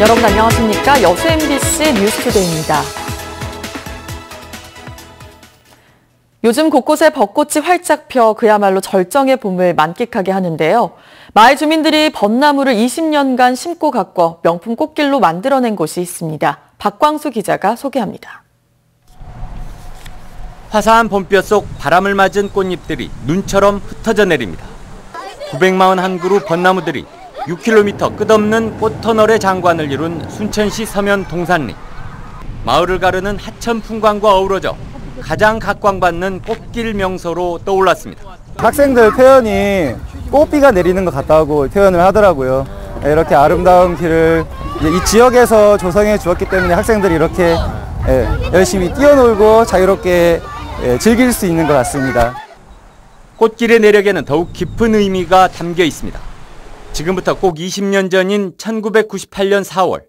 여러분 안녕하십니까? 여수 MBC 뉴스투데이입니다. 요즘 곳곳에 벚꽃이 활짝 펴 그야말로 절정의 봄을 만끽하게 하는데요. 마을 주민들이 벚나무를 20년간 심고 가꿔 명품 꽃길로 만들어낸 곳이 있습니다. 박광수 기자가 소개합니다. 화사한 봄볕 속 바람을 맞은 꽃잎들이 눈처럼 흩어져 내립니다. 941그루 벚나무들이 6km 끝없는 꽃터널의 장관을 이룬 순천시 서면 동산리. 마을을 가르는 하천 풍광과 어우러져 가장 각광받는 꽃길 명소로 떠올랐습니다. 학생들 표현이 꽃비가 내리는 것 같다고 표현을 하더라고요. 이렇게 아름다운 길을 이 지역에서 조성해 주었기 때문에 학생들이 이렇게 열심히 뛰어놀고 자유롭게 즐길 수 있는 것 같습니다. 꽃길의 내력에는 더욱 깊은 의미가 담겨 있습니다. 지금부터 꼭 20년 전인 1998년 4월,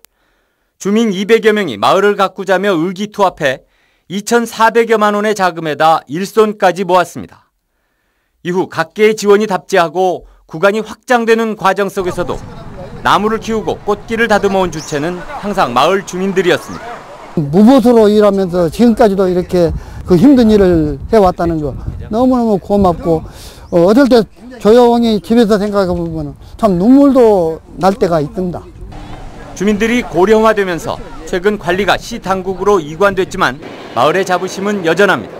주민 200여 명이 마을을 가꾸자며 의기투합해 2,400여만 원의 자금에다 일손까지 모았습니다. 이후 각계의 지원이 답지하고 구간이 확장되는 과정 속에서도 나무를 키우고 꽃길을 다듬어온 주체는 항상 마을 주민들이었습니다. 무보수로 일하면서 지금까지도 이렇게 그 힘든 일을 해왔다는 거 너무너무 고맙고 어떨 때 조용히 집에서 생각해보면 참 눈물도 날 때가 있습니다. 주민들이 고령화되면서 최근 관리가 시 당국으로 이관됐지만 마을의 자부심은 여전합니다.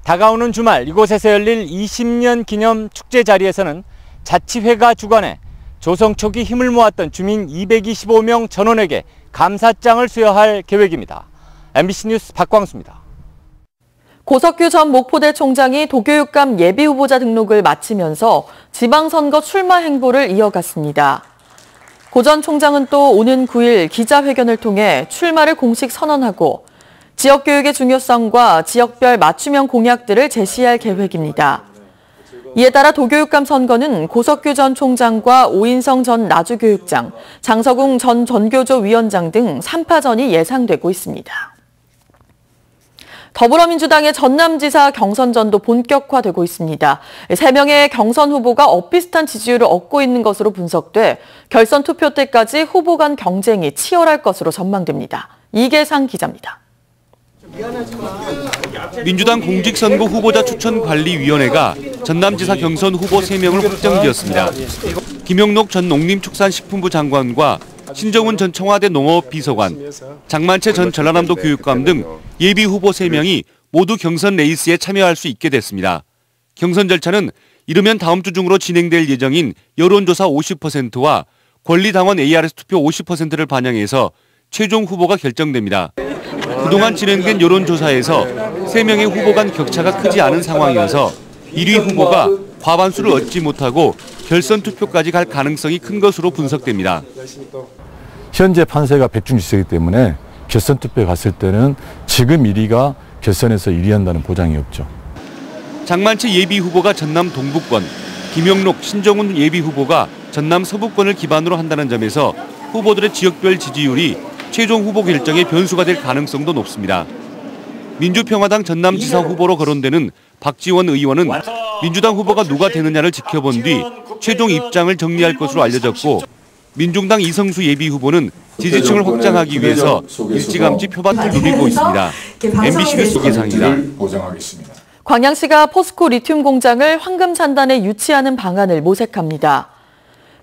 다가오는 주말 이곳에서 열릴 20년 기념 축제 자리에서는 자치회가 주관해 조성 초기 힘을 모았던 주민 225명 전원에게 감사장을 수여할 계획입니다. MBC 뉴스 박광수입니다. 고석규 전 목포대 총장이 도교육감 예비후보자 등록을 마치면서 지방선거 출마 행보를 이어갔습니다. 고 전 총장은 또 오는 9일 기자회견을 통해 출마를 공식 선언하고 지역교육의 중요성과 지역별 맞춤형 공약들을 제시할 계획입니다. 이에 따라 도교육감 선거는 고석규 전 총장과 오인성 전 나주교육장, 장서궁 전 전교조 위원장 등 3파전이 예상되고 있습니다. 더불어민주당의 전남지사 경선전도 본격화되고 있습니다. 3명의 경선 후보가 엇비슷한 지지율을 얻고 있는 것으로 분석돼 결선 투표 때까지 후보 간 경쟁이 치열할 것으로 전망됩니다. 이계상 기자입니다. 민주당 공직선거 후보자 추천관리위원회가 전남지사 경선 후보 3명을 확정지었습니다. 김영록 전 농림축산식품부 장관과 신정훈 전 청와대 농업비서관, 장만채 전 전라남도 교육감 등 예비후보 3명이 모두 경선 레이스에 참여할 수 있게 됐습니다. 경선 절차는 이르면 다음 주 중으로 진행될 예정인 여론조사 50%와 권리당원 ARS 투표 50%를 반영해서 최종 후보가 결정됩니다. 그동안 진행된 여론조사에서 3명의 후보 간 격차가 크지 않은 상황이어서 1위 후보가 과반수를 얻지 못하고 결선 투표까지 갈 가능성이 큰 것으로 분석됩니다. 현재 판세가 백중지세이기 때문에 결선 투표에 갔을 때는 지금 1위가 결선에서 1위 한다는 보장이 없죠. 장만채 예비 후보가 전남 동부권, 김영록, 신정훈 예비 후보가 전남 서부권을 기반으로 한다는 점에서 후보들의 지역별 지지율이 최종 후보 결정의 변수가 될 가능성도 높습니다. 민주평화당 전남지사 후보로 거론되는 박지원 의원은 민주당 후보가 누가 되느냐를 지켜본 뒤 최종 입장을 정리할 것으로 알려졌고, 민중당 이성수 예비 후보는 지지층을 확장하기 위해서 일찌감치 표밭을 누리고 있습니다. MBC 뉴스 이계상입니다. 광양시가 포스코 리튬 공장을 황금산단에 유치하는 방안을 모색합니다.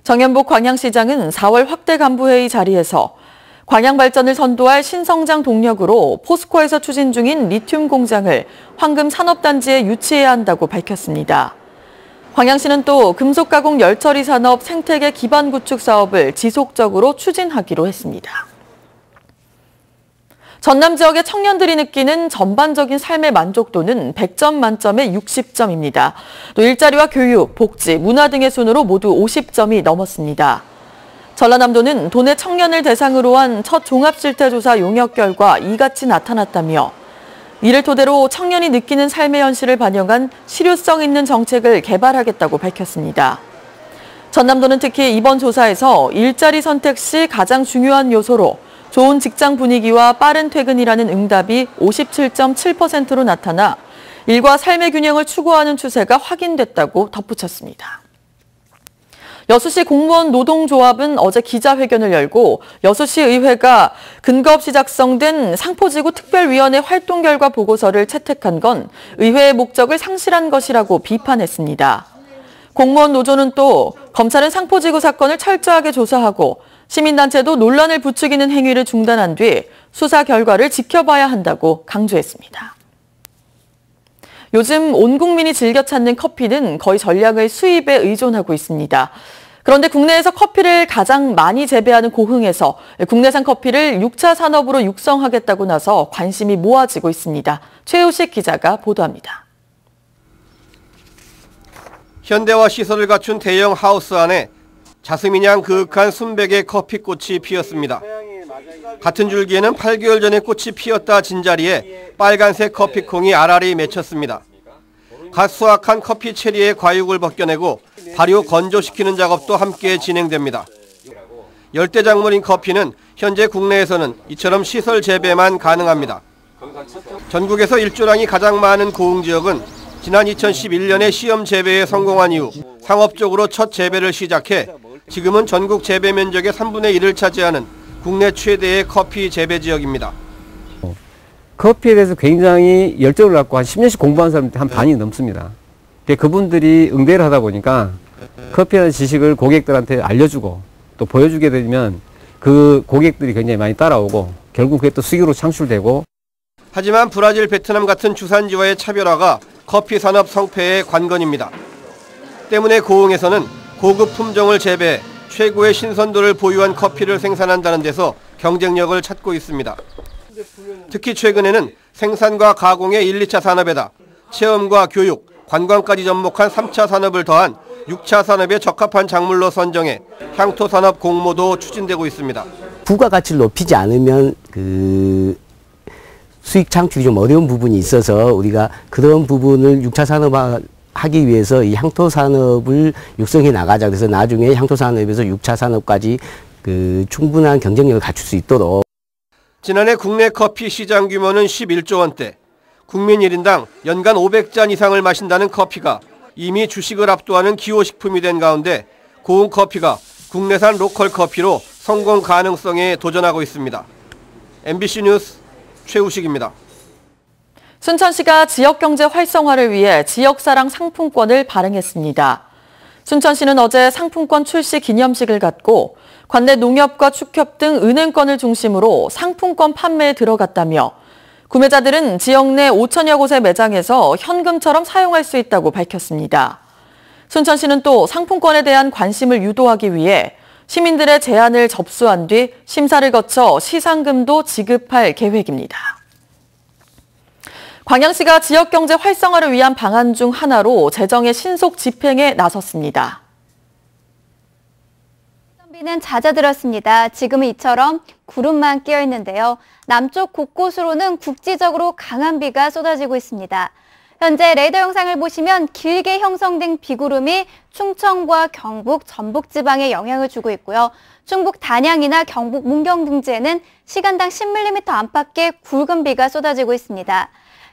정현복 광양시장은 4월 확대 간부회의 자리에서 광양 발전을 선도할 신성장 동력으로 포스코에서 추진 중인 리튬 공장을 황금 산업단지에 유치해야 한다고 밝혔습니다. 광양시는 또 금속가공 열처리 산업 생태계 기반 구축 사업을 지속적으로 추진하기로 했습니다. 전남 지역의 청년들이 느끼는 전반적인 삶의 만족도는 100점 만점에 60점입니다. 또 일자리와 교육, 복지, 문화 등의 순으로 모두 50점이 넘었습니다. 전라남도는 도내 청년을 대상으로 한 첫 종합실태조사 용역 결과 이같이 나타났다며 이를 토대로 청년이 느끼는 삶의 현실을 반영한 실효성 있는 정책을 개발하겠다고 밝혔습니다. 전남도는 특히 이번 조사에서 일자리 선택 시 가장 중요한 요소로 좋은 직장 분위기와 빠른 퇴근이라는 응답이 57.7%로 나타나 일과 삶의 균형을 추구하는 추세가 확인됐다고 덧붙였습니다. 여수시 공무원 노동조합은 어제 기자회견을 열고 여수시 의회가 근거 없이 작성된 상포지구 특별위원회 활동 결과 보고서를 채택한 건 의회의 목적을 상실한 것이라고 비판했습니다. 공무원 노조는 또 검찰은 상포지구 사건을 철저하게 조사하고 시민단체도 논란을 부추기는 행위를 중단한 뒤 수사 결과를 지켜봐야 한다고 강조했습니다. 요즘 온 국민이 즐겨 찾는 커피는 거의 전량의 수입에 의존하고 있습니다. 그런데 국내에서 커피를 가장 많이 재배하는 고흥에서 국내산 커피를 6차 산업으로 육성하겠다고 나서 관심이 모아지고 있습니다. 최우식 기자가 보도합니다. 현대화 시설을 갖춘 대형 하우스 안에 자스민향 그윽한 순백의 커피꽃이 피었습니다. 같은 줄기에는 8개월 전에 꽃이 피었다 진 자리에 빨간색 커피콩이 알알이 맺혔습니다. 갓 수확한 커피 체리의 과육을 벗겨내고 발효 건조시키는 작업도 함께 진행됩니다. 열대작물인 커피는 현재 국내에서는 이처럼 시설 재배만 가능합니다. 전국에서 일조량이 가장 많은 고흥 지역은 지난 2011년에 시험 재배에 성공한 이후 상업적으로 첫 재배를 시작해 지금은 전국 재배 면적의 3분의 1을 차지하는 국내 최대의 커피 재배 지역입니다. 커피에 대해서 굉장히 열정을 갖고 한 10년씩 공부한 사람들 한 반이 넘습니다. 그분들이 응대를 하다 보니까 커피라는 지식을 고객들한테 알려주고 또 보여주게 되면 그 고객들이 굉장히 많이 따라오고 결국 그게 또 수익으로 창출되고. 하지만 브라질, 베트남 같은 주산지와의 차별화가 커피 산업 성패의 관건입니다. 때문에 고흥에서는 고급 품종을 재배해 최고의 신선도를 보유한 커피를 생산한다는 데서 경쟁력을 찾고 있습니다. 특히 최근에는 생산과 가공의 1, 2차 산업에다 체험과 교육, 관광까지 접목한 3차 산업을 더한 6차 산업에 적합한 작물로 선정해 향토 산업 공모도 추진되고 있습니다. 부가가치를 높이지 않으면 수익 창출이 좀 어려운 부분이 있어서 우리가 그런 부분을 6차 산업화 하기 위해서 이 향토 산업을 육성해 나가자. 그래서 나중에 향토 산업에서 6차 산업까지 충분한 경쟁력을 갖출 수 있도록. 지난해 국내 커피 시장 규모는 11조 원대. 국민 1인당 연간 500잔 이상을 마신다는 커피가 이미 주식을 압도하는 기호식품이 된 가운데 고흥 커피가 국내산 로컬 커피로 성공 가능성에 도전하고 있습니다. MBC 뉴스 최우식입니다. 순천시가 지역경제 활성화를 위해 지역사랑 상품권을 발행했습니다. 순천시는 어제 상품권 출시 기념식을 갖고 관내 농협과 축협 등 은행권을 중심으로 상품권 판매에 들어갔다며 구매자들은 지역 내 5천여 곳의 매장에서 현금처럼 사용할 수 있다고 밝혔습니다. 순천시는 또 상품권에 대한 관심을 유도하기 위해 시민들의 제안을 접수한 뒤 심사를 거쳐 시상금도 지급할 계획입니다. 광양시가 지역경제 활성화를 위한 방안 중 하나로 재정의 신속 집행에 나섰습니다. 비는 잦아들었습니다. 지금은 이처럼 구름만 끼어 있는데요. 남쪽 곳곳으로는 국지적으로 강한 비가 쏟아지고 있습니다. 현재 레이더 영상을 보시면 길게 형성된 비구름이 충청과 경북, 전북지방에 영향을 주고 있고요. 충북 단양이나 경북 문경 등지에는 시간당 10mm 안팎의 굵은 비가 쏟아지고 있습니다.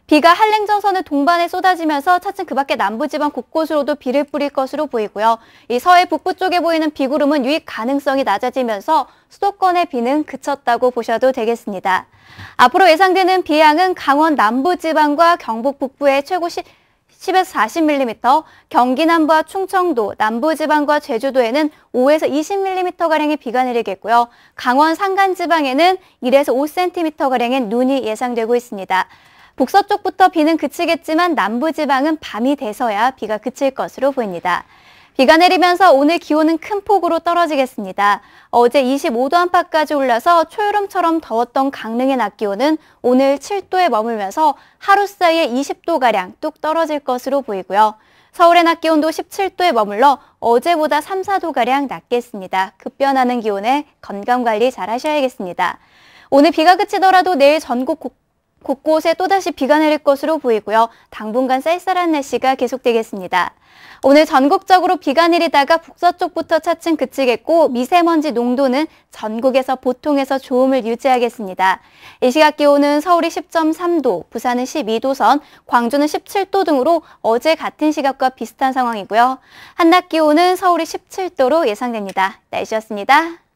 비가 한랭정선을 동반해 쏟아지면서 차츰 그 밖에 남부지방 곳곳으로도 비를 뿌릴 것으로 보이고요. 이 서해 북부 쪽에 보이는 비구름은 유입 가능성이 낮아지면서 수도권의 비는 그쳤다고 보셔도 되겠습니다. 앞으로 예상되는 비양은 강원 남부지방과 경북 북부에 최고 10에서 40mm, 경기 남부와 충청도, 남부지방과 제주도에는 5에서 20mm가량의 비가 내리겠고요. 강원 산간지방에는 1에서 5cm가량의 눈이 예상되고 있습니다. 북서쪽부터 비는 그치겠지만 남부지방은 밤이 돼서야 비가 그칠 것으로 보입니다. 비가 내리면서 오늘 기온은 큰 폭으로 떨어지겠습니다. 어제 25도 안팎까지 올라서 초여름처럼 더웠던 강릉의 낮 기온은 오늘 7도에 머물면서 하루 사이에 20도가량 뚝 떨어질 것으로 보이고요. 서울의 낮 기온도 17도에 머물러 어제보다 3, 4도가량 낮겠습니다. 급변하는 기온에 건강관리 잘 하셔야겠습니다. 오늘 비가 그치더라도 내일 전국 곳곳에 또다시 비가 내릴 것으로 보이고요. 당분간 쌀쌀한 날씨가 계속되겠습니다. 오늘 전국적으로 비가 내리다가 북서쪽부터 차츰 그치겠고 미세먼지 농도는 전국에서 보통에서 좋음을 유지하겠습니다. 이 시각 기온은 서울이 10.3도, 부산은 12도 선, 광주는 17도 등으로 어제 같은 시각과 비슷한 상황이고요. 한낮 기온은 서울이 17도로 예상됩니다. 날씨였습니다.